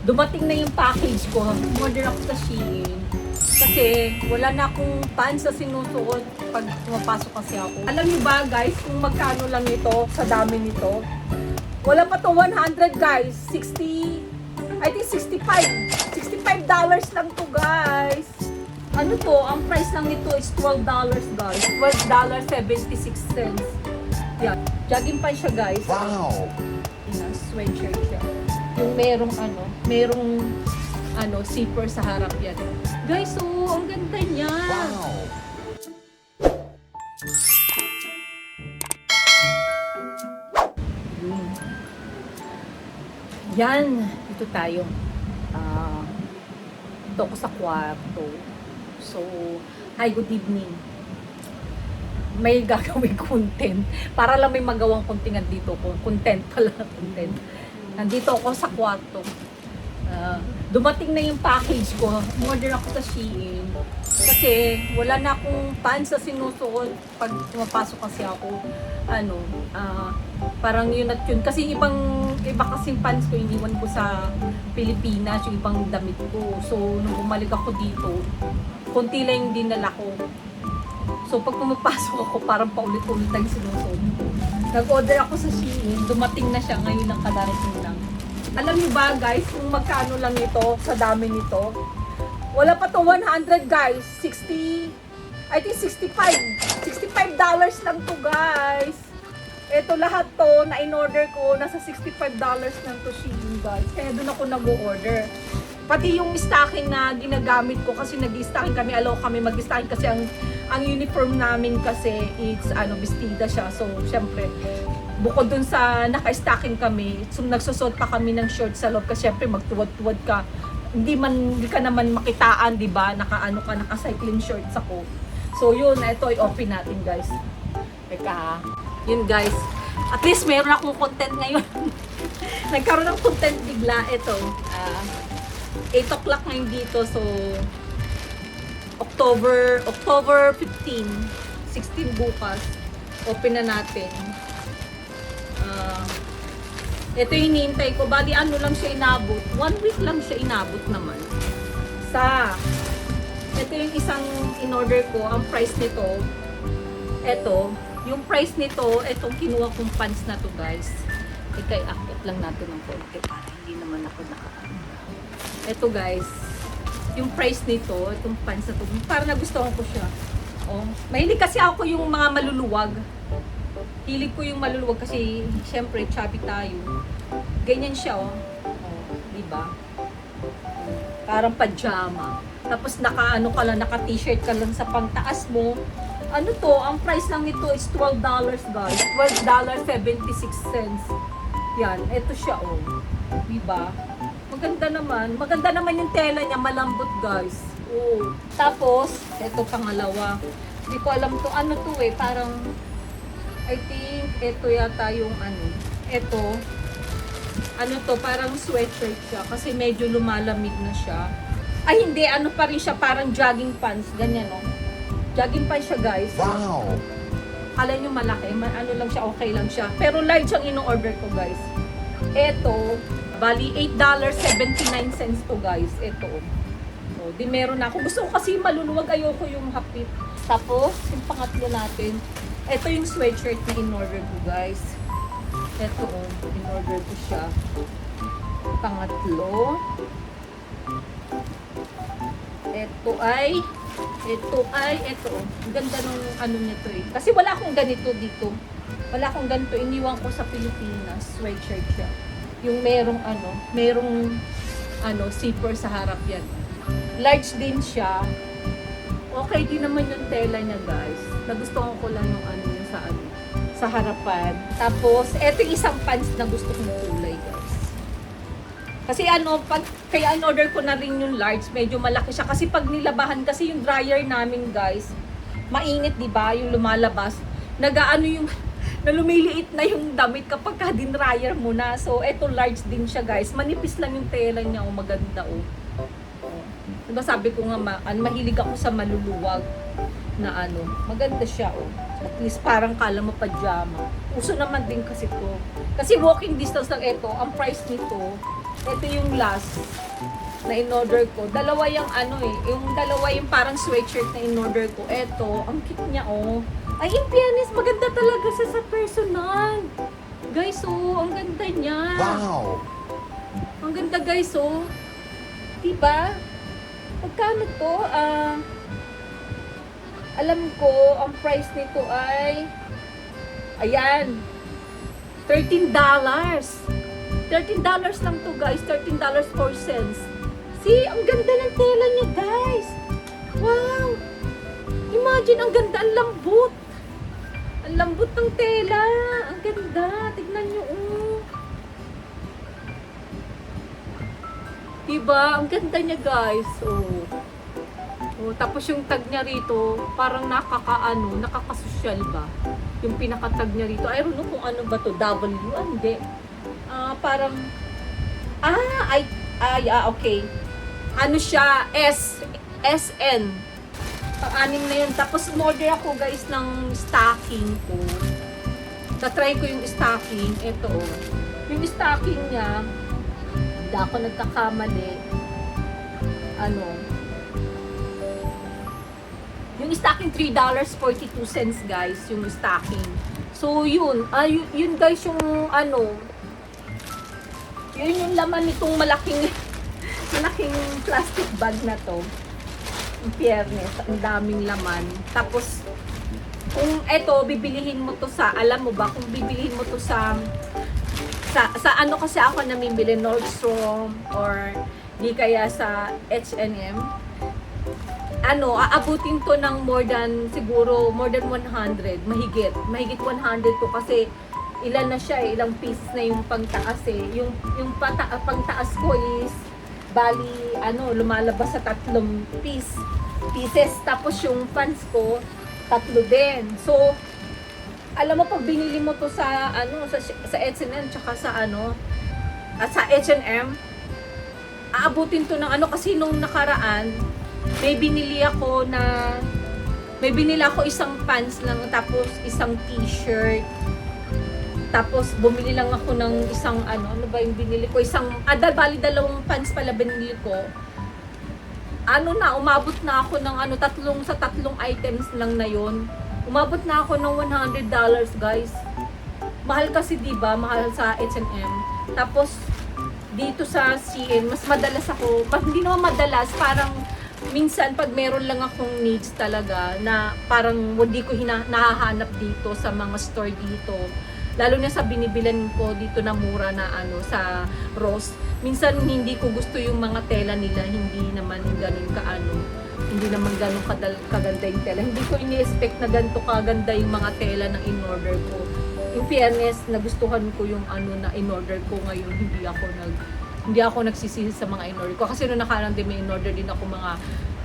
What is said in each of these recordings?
Dumating na yung package ko. Order ako sa Shein. Kasi wala na akong pants na sinusuot pag pumapasok kasi ako. Alam niyo ba guys kung magkano lang ito sa dami nito? Wala pa to 100 guys. 60, I think 65. $65 lang to guys. Ano to? Ang price lang nito is $12 guys. $12.76. Yan. Jogging pants siya guys. Wow! Yan, sweatshirt siya. Yung merong zipper sa harap yan. Guys, so, ang ganda niya. Wow! Yan, dito tayo. Dito ako sa kwarto. So, hi, good evening. May gagawin content. Para lang may magawang kontingan dito ko. Content pala, content. Nandito ako sa kwarto. Dumating na yung package ko. Order ako sa Shein. Kasi wala na akong pants na sinusuot pag pumapasok kasi ako. Parang yun at yun. Kasi iba kasing pants ko iniwan ko sa Pilipinas, yung ibang damit ko. So, nung bumalik ako dito, konti lang yung dinala ko. So, pag pumapasok ako, parang paulit-ulit ang sinusuot ko. Nag-order ako sa Shein. Dumating na siya ngayon ng kadarating lang. Alam niyo ba guys, kung magkano lang ito sa dami nito? Wala pa to 100 guys. 60, I think 65. $65 lang to guys. Ito lahat to na in-order ko, nasa $65 lang to Shein guys. Kaya doon ako nag-order. Pati yung stocking na ginagamit ko kasi nag-stocking kami, allow kami mag-stocking kasi ang uniform namin kasi it's bestida siya. So, syempre, bukod dun sa naka-stocking kami, so, nagsusot pa kami ng short sa loob kasi syempre magtuwad-tuwad ka. Hindi ka naman makitaan, di ba? Naka-cycling shorts ako. So, yun, ito i-open natin, guys. Teka, yun, guys. At least meron akong content ngayon. Nagkaroon ng content bigla. Ito, 8 o'clock ngayon dito. So, October 15, 16 bukas. Open na natin. Ito yung hinihintay ko. Bali, ano lang siya inabot. 1 week lang siya inabot naman. Ito yung isang in-order ko. Ang price nito, ito. Yung price nito, itong kinuha kong pants na to guys. Ikay, akit lang natin ng konti para hindi naman ako nakaano. Ito guys. Yung price nito, itong pants na to, parang nagustuhan ko siya. Oh, mahilig kasi ako yung mga maluluwag. Hilig ko yung maluluwag kasi syempre chubby tayo. Ganyan siya oh. Diba? Parang pajama. Tapos naka-t-shirt ka lang sa pangtaas mo. Ano to? Ang price lang nito is $12 guys. $12.76. Yan, ito siya oh. Diba? Maganda naman yung tela niya, malambot guys. Oh. Tapos, ito pangalawa. Hindi ko alam to, ano to eh, parang I think ito yata yung ito, to, parang sweatshirt siya kasi medyo lumalamig na siya. Ay hindi, pa rin siya, parang jogging pants, ganyan no. Jogging pants siya guys. Wow! Kala nyo malaki, lang siya, okay lang siya. Pero large ang ino-order ko guys. Ito, bali $8.79 to guys. Ito. So, di meron na ako. Gusto ko kasi maluluwag, ayoko yung hapit. Tapos, yung pangatlo natin, ito yung sweatshirt na in-order ko guys. Ito oh, in-order ko siya. Pangatlo. Ito oh. Ganda nung nito eh. Kasi wala akong ganito dito. Wala akong ganito. Iniwan ko sa Pilipinas. Sweatshirt siya. Yung merong zipper sa harap yan. Large din siya. Okay din naman yung tela niya guys. Nagustuhan ko lang yung yung sa harapan. Tapos, eto yung isang pants na gusto kong kulay guys. Kasi kaya in-order ko na rin yung large, medyo malaki siya. Kasi pag nilabahan, kasi yung dryer namin guys, mainit diba, yung lumalabas. Lumiliit na yung damit kapag din-dryer mo na. So, eto large din siya guys. Manipis lang yung tela niya, maganda oh. Diba sabi ko nga, mahilig ako sa maluluwag na maganda siya oh. At least parang kala mo pajama. Uso naman din kasi to. Kasi walking distance lang ito, ang price nito Ito yung last na in-order ko. Dalawa yung ano eh. Yung dalawa yung parang sweatshirt na in-order ko. Ito, ang cute niya oh. Ay, in fairness, maganda talaga siya sa personal. Guys, oh, ang ganda niya. Wow! Ang ganda guys, oh. Diba? Magkano to? Alam ko, ang price nito ay ayan, $13. $13 lang to guys. $13.04. See, ang ganda ng tela niya guys. Wow! Imagine, ang ganda, ang lambot. Ang lambot ng tela. Ang ganda. Tignan nyo, oh. Diba? Ang ganda niya guys. Oh. Oh, tapos yung tag niya rito, parang nakakasosyal ba? Yung pinaka-tag niya rito. I don't know kung ano ba to. W? Hindi. Parang, okay. Ano siya? SN. Pang-anim na yun. Tapos, order ako guys ng stocking ko. Tatry ko yung stocking. Ito, oh. Yung stocking niya, hindi ako nagkakamali. Yung stocking, $3.42 guys, yung stocking. So, yun. Yun guys, yung yun yung laman nitong malaking plastic bag na to. In fairness, ang daming laman. Tapos, kung eto, bibilihin mo to sa, alam mo ba, kung bibilihin mo to sa ano kasi ako namimili, Nordstrom, or di kaya sa H&M, aabutin to ng more than 100, mahigit 100 to kasi ilan na siya ilang pieces na yung pangtaas yung pangtaas ko is bali lumalabas sa 3 pieces tapos yung pants ko 3 din. So alam mo pag binili mo to sa sa H&M tsaka sa sa H&M aabutin to ng kasi nung nakaraan may binili ako isang pants lang tapos isang t-shirt. Tapos bumili lang ako ng isang ano ba yung binili ko? Bali dalawang pants pala binili ko. Umabot na ako ng tatlong items lang na yon. Umabot na ako ng $100 guys. Mahal kasi 'di ba? Mahal sa H&M. Tapos dito sa Shein, mas madalas ako, hindi naman madalas, parang minsan pag meron lang akong needs talaga na parang hindi ko nahahanap dito sa mga store dito, lalo na sa binibilan ko dito na mura na sa Ross, minsan hindi ko gusto yung mga tela nila, hindi naman ganun hindi naman ganun kaganda yung tela, hindi ko ini-expect na ganito kaganda yung mga tela na in-order ko. In fairness, nagustuhan ko yung na in-order ko ngayon, hindi ako nagsisisi sa mga in-order ko kasi noong nakaraan din may in-order din ako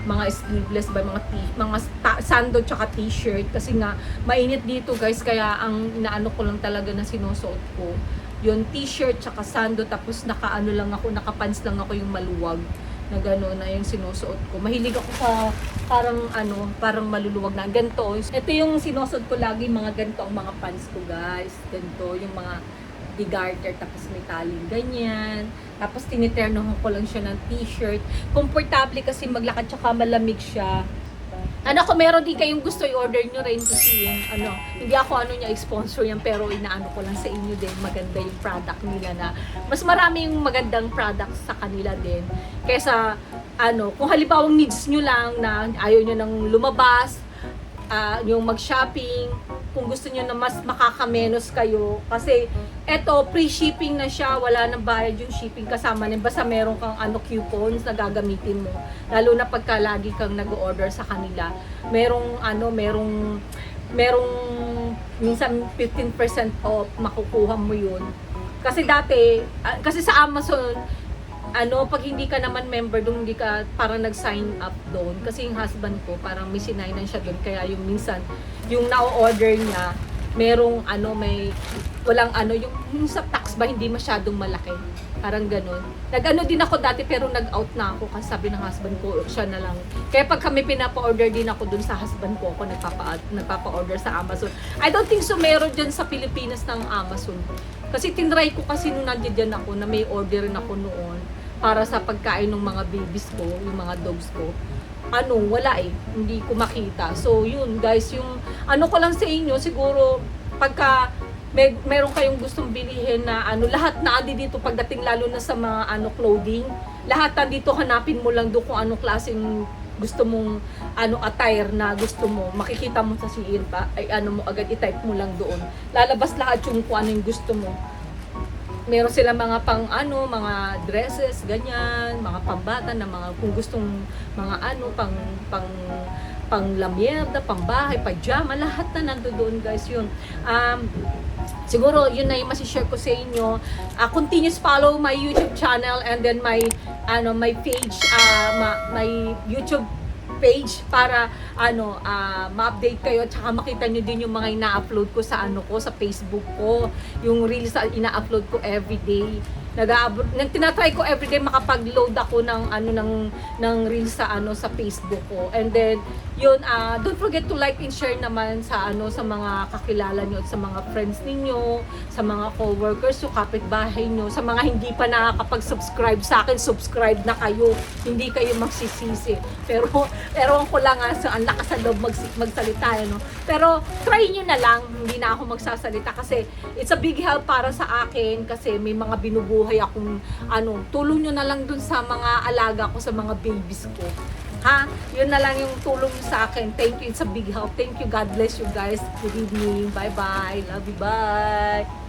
mga sleeveless ba mga sando tsaka t-shirt kasi nga mainit dito guys, kaya ang inaano ko lang talaga na sinusuot ko yung t-shirt tsaka sando, tapos nakapants lang ako yung maluwag na gano'n na yung sinusuot ko. Mahilig ako sa parang maluluwag na ganito. Ito yung sinusuot ko lagi, mga ganito ang mga pants ko guys, ganito yung mga di-garter tapos may taling ganyan. Tapos tiniternohan ko lang siya ng t-shirt. Komportable kasi maglakad tsaka malamig siya. Kung meron din kayong gusto i-order nyo rin to Shein. Hindi ako sponsor yan, pero inaano ko lang sa inyo din. Maganda yung product nila na mas maraming magandang products sa kanila din. Kaysa kung halimbawa needs nyo lang na ayaw nyo nang lumabas, yung mag-shopping, kung gusto niyo na mas makakamenos kayo, kasi eto free shipping na siya, wala nang bayad yung shipping kasama niya, basta meron kang coupons na gagamitin mo, lalo na pagka lagi kang nag-order sa kanila, merong minsan 15% off, makukuha mo yun. Kasi kasi sa Amazon pag hindi ka naman member doon, hindi ka parang nag-sign up doon. Kasi yung husband ko, parang may sinainan siya doon. Kaya yung minsan, yung na-order niya, merong walang yung sa tax ba, hindi masyadong malaki. Parang ganun. Nag-ano din ako dati, pero nag-out na ako kasi sabi ng husband ko, siya na lang. Kaya pag kami pinapa-order din ako doon sa husband ko, ako nagpapa-order sa Amazon. I don't think so meron dyan sa Pilipinas ng Amazon. Kasi tinry ko kasi nung nandiyan ako na may order rin ako noon. para sa pagkain ng mga babies ko, yung mga dogs ko, wala eh, hindi ko makita. So yun guys, yung ko lang sa inyo, siguro pagka meron kayong gustong bilihin na lahat na andi dito pagdating, lalo na sa mga clothing, lahat nandito, hanapin mo lang doon kung anong klaseng gusto mong attire na gusto mo, makikita mo sa Shein pa, ay mo agad, i-type mo lang doon, lalabas lahat yung kung ano yung gusto mo. Meron sila mga mga dresses, ganyan, mga pambata na mga, kung gustong mga pang lamierda, pang bahay, pajama, lahat na nandoon guys, yun. Siguro yun na yung masishare ko sa inyo. Continuous follow my YouTube channel and then my my page, my YouTube page para ma-update kayo at saka makita nyo din yung mga ina-upload ko sa sa Facebook ko, yung reels na ina-upload ko everyday. Tinatry ko everyday makapag-load ako ng ng reels sa Facebook ko. And then yun, don't forget to like and share naman sa sa mga kakilala nyo at sa mga friends ninyo, sa mga co-workers, yung kapitbahay nyo, sa mga hindi pa nakakapag-subscribe sa akin, subscribe na kayo, hindi kayo magsisisi. Pero ko lang ang lakas ng loob magsalita, pero try nyo na lang, hindi na ako magsasalita kasi it's a big help para sa akin, kasi may mga binubuhay akong tulong nyo na lang dun sa mga alaga ko, sa mga babies ko. Yun na lang yung tulong sa akin. Thank you, it's a big help. Thank you, God bless you guys. Good evening, bye bye, love you, bye.